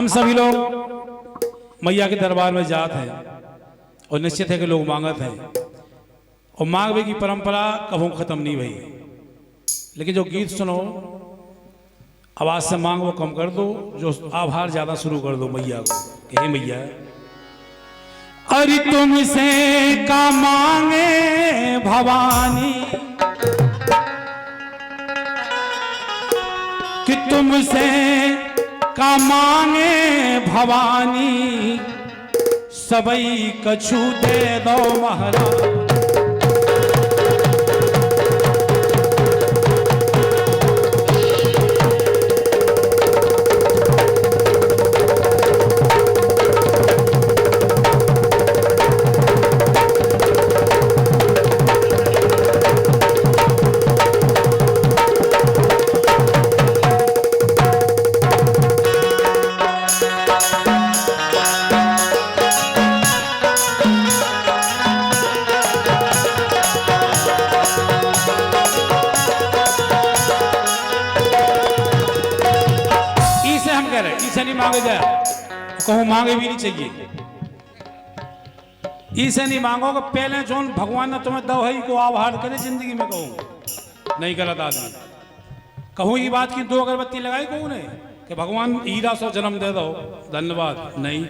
हम सभी लोग मैया के दरबार में जाते हैं और निश्चित है कि लोग मांगत हैं और मांगवे की परंपरा कभी खत्म नहीं हुई। लेकिन जो गीत सुनो आवाज से मांग वो कम कर दो, जो आभार ज्यादा शुरू कर दो मैया को कि हे मैया अरे तुमसे का मांगे भवानी कि तुमसे का मांगे भवानी सबई कछु दे दो महाराज। इसे नहीं मांगे जाए, कहूँ मांगे भी नहीं चाहिए। इसे नहीं मांगो कि पहले जो भगवान ने तुम्हें दो है को आभार करे जिंदगी में, कहूँ नहीं करता आदमी। कहूँ ये बात की दो अगरबत्ती लगाई कहूँ ने कि भगवान हीरा सो जन्म दे दो धन्यवाद, नहीं।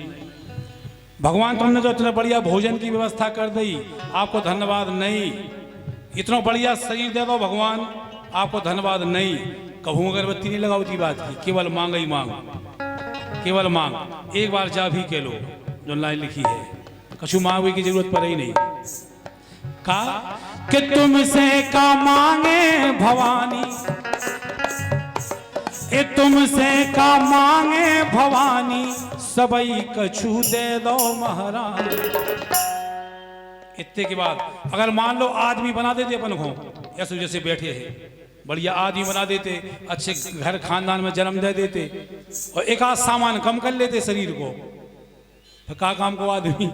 भगवान तुमने जो इतना बढ़िया भोजन की व्यवस्था कर दी आपको धन्यवाद, नहीं। इतना बढ़िया शरीर दे दो भगवान आपको धन्यवाद, नहीं। कहूँ अगरबत्ती नहीं लगाओ की बात की, केवल मांग ही मांग, केवल मांग। एक बार जा भी के लो जो लाइन लिखी है, कछु मांगने की जरूरत पड़े ही नहीं। कहा कि तुमसे का मांगे भवानी, ए तुमसे का मांगे भवानी सबई कछु दे दो महाराज। इतने के बाद अगर मान लो आदमी बना देते अपन को, ऐसे जैसे बैठे हैं बढ़िया आदमी बना देते, अच्छे घर खानदान में जन्म दे देते और एक आध सामान कम कर लेते शरीर को, तो क्या काम को आदमी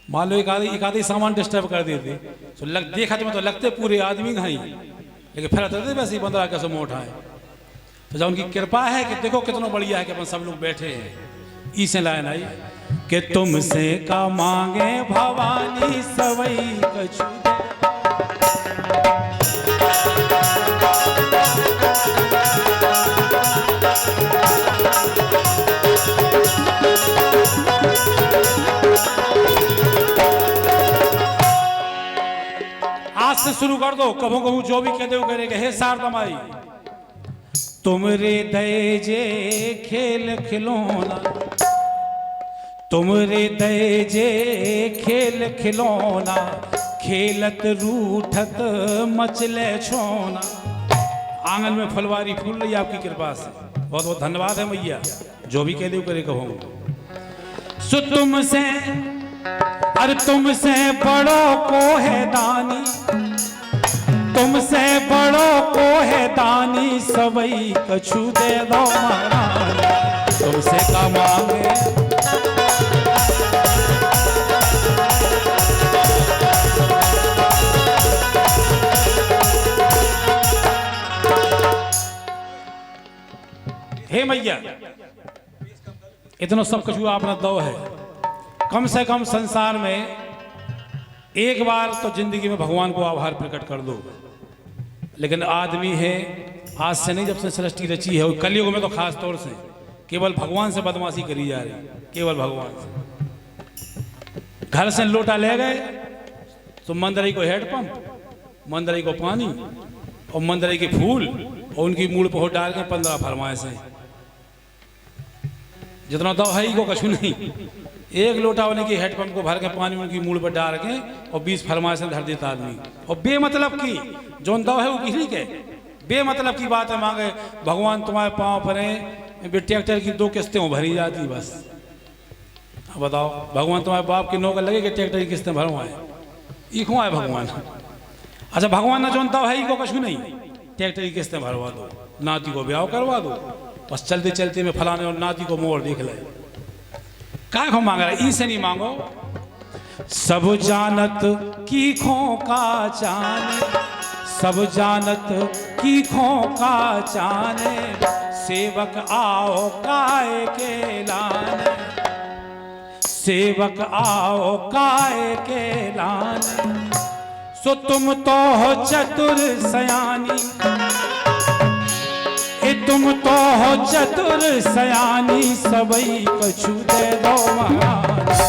मान लो एक आधे सामान डिस्टर्ब कर देते तो देखा तो लगते पूरे आदमी घाई, लेकिन फिर आते वैसे ही बंदा कैसे मोटा है। तो जब उनकी कृपा है कि देखो कितना बढ़िया है कि अपन सब लोग बैठे हैं। इसे लाइन आई कि तुमसे का मांगे भवानी सवई कछु। आज से शुरू कर दो, कभू कभू जो भी कहते हो करेगा। हे शारदमाई तुमरे दये जे खेल खिलौना, तुमरे दये जे खेल खिलौना खेलत रूठत मचले छोना। आंगन में फुलवारी फूल रही आपकी कृपा से, बहुत बहुत धन्यवाद है मैया। जो भी कह दो करे कहूँ सो तुमसे, अरे तुमसे बड़ो को है दानी, तुमसे बड़ो को है दानी सबई कछु दे दो महाराज। तुमसे का मांगे हे मैया इतना सब कुछ आपने दो है। कम से कम संसार में एक बार तो जिंदगी में भगवान को आभार प्रकट कर दो। लेकिन आदमी है आज से नहीं, जब से सृष्टि रची है, कलयुग में तो खास तौर से केवल भगवान से बदमाशी करी जा रही, केवल भगवान से। घर से लोटा ले गए तो मंदरई को हेडपंप, मंदरई को पानी और मंदरई के फूल और उनकी मूड़ पर डाल के 15 फरमाइश है। जितना दो है को कछु नहीं, एक लोटा वाले की हेडपंप को भर के पानी उनकी मूड़ पर डाल के और 20 फरमाइशें धर देता आदमी। और बेमतलब की जो दो है वो किसी के बेमतलब की बात है मांगे भगवान तुम्हारे पाँव पर है, ट्रैक्टर की 2 किस्तें भरी जाती बस। अब बताओ भगवान तुम्हारे बाप की नौकर लगे कि ट्रैक्टर की किस्तें भरवाए, इखो आए भगवान। अच्छा भगवान ने जो दो है को कछु नहीं, ट्रैक्टर की किस्तें भरवा दो, नाती को ब्याह करवा दो, बस चलते चलते में फलाने और नाती को मोड़ देख ले। क्या को मांग रहा है, इसे नहीं मांगो। सब जानत की खो का जाने, सब जानत की खो का जाने सेवक आओ काय के लाने, सेवक आओ काय के लाने, सो तुम तो हो चतुर सयानी, तुम तो हो चतुर सयानी, सबई कछु दे दो महाराज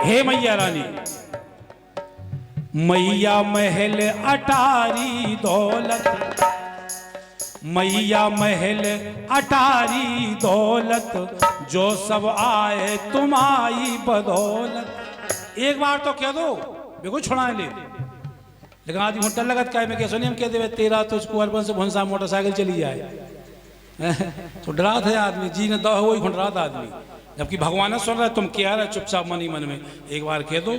हे मैया रानी, मैया महल अटारी दौलत, मैया महल अटारी दौलत, जो सब आए तुम्हारी बदौलत। एक बार तो कह दो बेको छुड़ा ले, लेकिन आदमी होटल लगत क्या मैं कैसे नहीं हम कह दे तेरा तुझको अरबन से भंसा मोटरसाइकिल चली जाए तो डरा था आदमी जी ने दो वही खुंड रहा था आदमी, जबकि भगवान ने सुन रहा है तुम क्या रहे चुपचाप मन ही मन में एक बार कह दो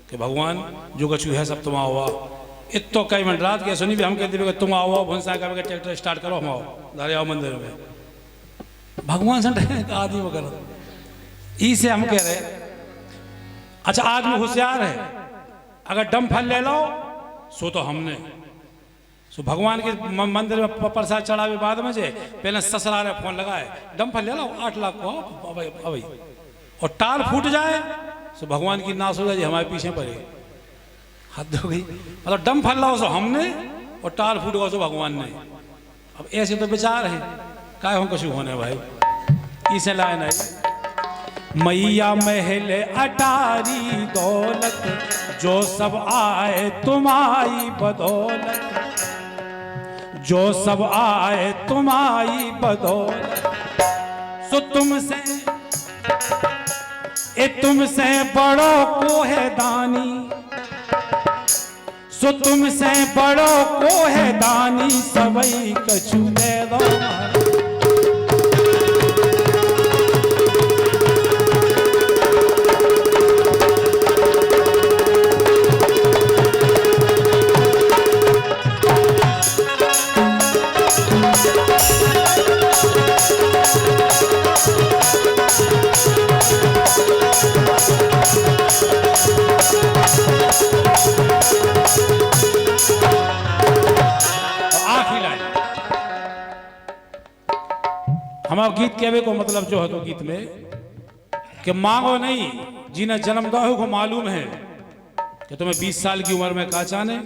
कि भगवान जो कछु है सब तुम आओ, इतो कई मिनट रात के सुनी भी हम कहते कि तुम आओ भंसा करके ट्रैक्टर स्टार्ट करो हम आओ धारे आओ मंदिर में, भगवान से आदमी वो करो इसे हम कह रहे। अच्छा आदमी होशियार है, अगर डम फल ले लो सो तो हमने सो भगवान के मंदिर में प्रसाद चढ़ावे बाद में जे पहले ससुराल में फोन लगाए डम फल ले लो 8 लाख को अभी और टाल फूट जाए सो भगवान की नाश हो जाए हमारे पीछे पड़े हद हो गई। मतलब डम फल लाओ सो हमने और टाल फूट गो सो भगवान ने। अब ऐसे तो विचार है काय हम कछु होने भाई इसे लाए नहीं। मैया महल अटारी दौलत, जो सब आए तुम्हारी बदौलत, जो सब आए तुम्हारी बदौलत, सो तुमसे बड़ो को है दानी, सो तुमसे बड़ो को है दानी, सबई कछु दे दो हमारा गीत कहवे को मतलब जो है तो गीत में कि मांगो नहीं जिन्हें जन्म दो को मालूम है कि तुम्हें 20 साल की उम्र में का चाहने,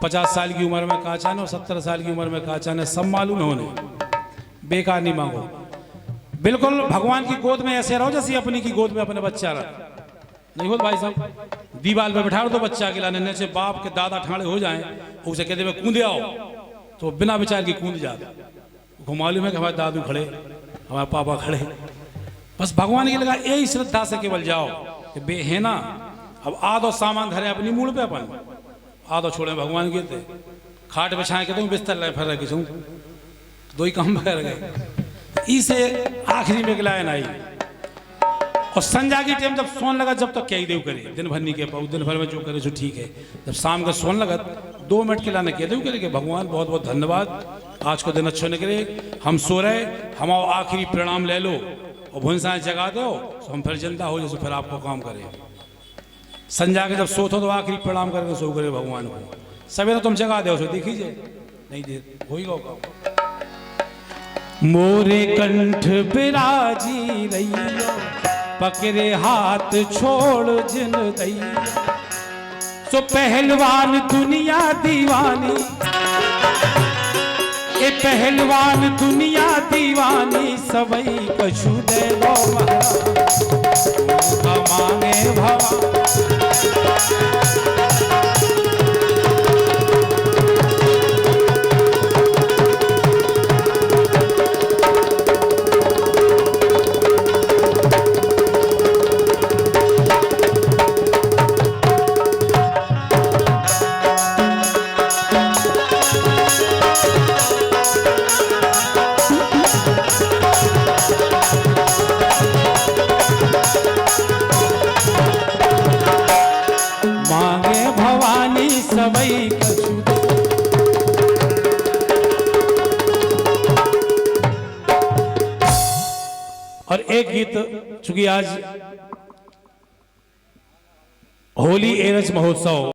50 साल की उम्र में का चाहने और 70 साल की उम्र में का चाहने सब मालूम है उन्हें। बेकार नहीं मांगो, बिल्कुल भगवान की गोद में ऐसे रहो जैसे अपनी की गोद में अपने बच्चा रख नहीं हो भाई साहब। दीवार पे बैठा दो बच्चा के लाने से बाप के दादा ठाणे हो जाए उसे कहते कूदे आओ तो बिना विचार की कूद जाता। मालूम है कि हमारे दादू खड़े हमारे पापा खड़े, बस भगवान की लगा यही श्रद्धा से केवल जाओ कि बे है ना। अब आधो सामान धरे अपनी मूड पे अपन आधो छोड़े भगवान के थे खाट बिछाए के तुम बिस्तर लाए फिर किसूँ दो ही काम कर गए। इसे आखिरी में लाइन आई और संजा की टाइम जब सोन लगा जब तक क्या ही देव करे दिन भर नहीं कह पाऊ, दिन भर में जो करे सो ठीक है। जब शाम का सोन लगा 2 मिनट के लाने कह देव करे कि भगवान बहुत बहुत धन्यवाद आज को दिन अच्छा निकले, हम सो रहे हम आओ आखिरी प्रणाम ले लो और भुनसाएं जगा दो तो हम फिर जिंदा हो जैसे फिर आपको काम करें। संजा के जब सोतो तो आखिरी प्रणाम करके सो करे भगवान को, सवेरे तुम जगा दो सो देखिए नहीं दे हो ही गो। मोरे कंठ बिराजी रही पकड़े हाथ छोड़ जिन दई, सो पहलवान दुनिया दीवानी, ए पहलवान दुनिया दीवानी, सबई कछु दे दो मांगे भवा। सबई कछु दे। और एक गीत, चूंकि आज होली एरज महोत्सव